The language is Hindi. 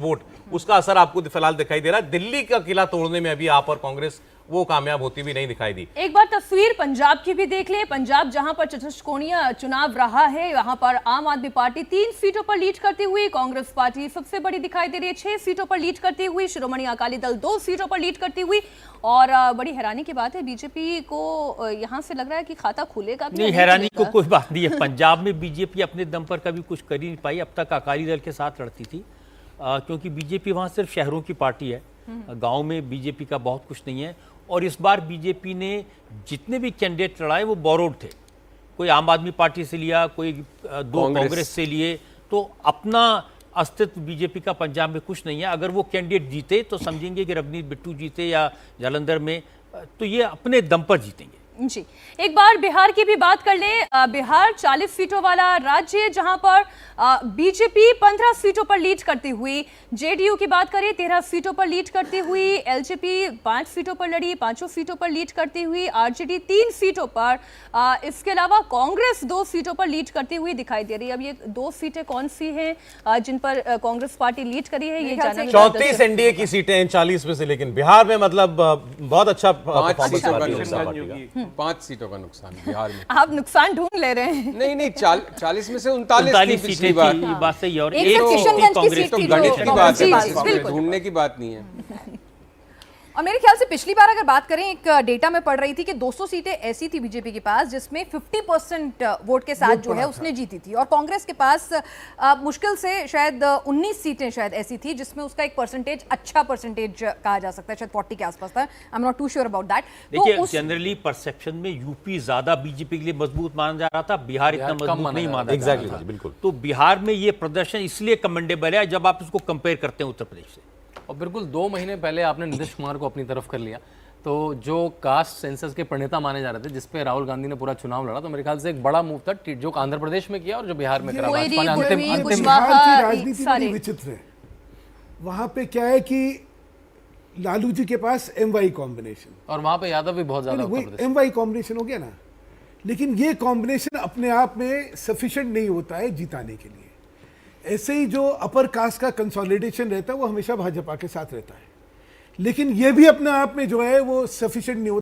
वोट, उसका असर आपको फिलहाल दिखाई दे रहा है। दिल्ली का किला तोड़ने में अभी आप और कांग्रेस वो कामयाब होती भी नहीं दिखाई दी। एक बार तस्वीर पंजाब की भी देख ले। पंजाब जहां पर चतुष्कोणीय चुनाव रहा है, वहां पर आम आदमी पार्टी 3 सीटों पर लीड करती हुई, कांग्रेस पार्टी सबसे बड़ी दिखाई दे रही है 6 सीटों पर लीड करती हुई, शिरोमणि अकाली दल 2 सीटों पर लीड करती हुई। और बड़ी हैरानी की बात है, बीजेपी को यहां से लग रहा है कि खाता खुलेगा भी नहीं। हैरानी को कोई बात नहीं है। पंजाब में बीजेपी अपने दम पर कभी कुछ कर ही नहीं पाई। अब तक अकाली दल के साथ लड़ती थी, क्योंकि बीजेपी वहाँ सिर्फ शहरों की पार्टी है, गांव में बीजेपी का बहुत कुछ नहीं है। और इस बार बीजेपी ने जितने भी कैंडिडेट लड़ाए वो बोरोड थे। कोई आम आदमी पार्टी से लिया, कोई 2 कांग्रेस से लिए, तो अपना अस्तित्व बीजेपी का पंजाब में कुछ नहीं है। अगर वो कैंडिडेट जीते तो समझेंगे कि रवनीत बिट्टू जीते या जालंधर में, तो ये अपने दम पर जीतेंगे। जी, एक बार बिहार की भी बात कर लें। बिहार 40 सीटों वाला राज्य, जहां पर बीजेपी 15 सीटों पर लीड करती हुई, जेडीयू की बात करें 13 सीटों पर लीड करती हुई, एलजेपी 5 सीटों पर लड़ी, 5 सीटों पर लीड करती हुई, आरजेडी 3 सीटों पर, इसके अलावा कांग्रेस 2 सीटों पर लीड करती हुई दिखाई दे रही है। अब ये 2 सीटें कौन सी हैं जिन पर कांग्रेस पार्टी लीड करी है, ये जानना 34 एनडीए की सीटें हैं 40 में से, लेकिन बिहार में मतलब बहुत अच्छा 5 सीटों का नुकसान बिहार में। आप नुकसान ढूंढ ले रहे हैं। नहीं 40 में से 39 पिछली बार। ये बात सही है। और एक तो किशनगंज की सीट थी, गणित की बात है, बिल्कुल ढूंढने की बात नहीं है। और मेरे ख्याल से पिछली बार अगर बात करें, एक डेटा में पढ़ रही थी कि 200 सीटें ऐसी थी बीजेपी के पास जिसमें 50% वोट के साथ जो है उसने जीती थी, और कांग्रेस के पास मुश्किल से शायद 19 सीटें शायद ऐसी थी जिसमें उसका एक परसेंटेज, अच्छा परसेंटेज कहा जा सकता है, शायद 40 के आसपास था। I am not too sure about that. देखिए, जनरली परसेप्शन में यूपी ज्यादा बीजेपी के लिए मजबूत माना जा रहा था, बिहार इतना मजबूत नहीं माना जा रहा था। बिल्कुल। तो बिहार में ये प्रदर्शन इसलिए कमेंडेबल है जब आप इसको कंपेयर करते हैं उत्तर प्रदेश से। और बिल्कुल 2 महीने पहले आपने नीतीश कुमार को अपनी तरफ कर लिया, तो जो कास्ट सेंसस के प्रणेता माने जा रहे थे, जिसपे राहुल गांधी ने पूरा चुनाव लड़ा, तो मेरे ख्याल से एक बड़ा मूव था जो आंध्र प्रदेश में किया और जो बिहार में करा। भाजपा ने अंतिम बिहार की राजनीति बड़ी विचित्र है। वहां पे क्या है कि लालू जी के पास MY कॉम्बिनेशन, और वहां पे यादव भी बहुत ज्यादा MY कॉम्बिनेशन हो गया ना, लेकिन ये कॉम्बिनेशन अपने आप में सफिशिएंट नहीं होता है जिताने के लिए। ऐसे ही जो अपर कास्ट का कंसोलिडेशन रहता है वो हमेशा भाजपा के साथ रहता है, लेकिन ये भी अपने आप में जो है वो सफिशिएंट नहीं होता।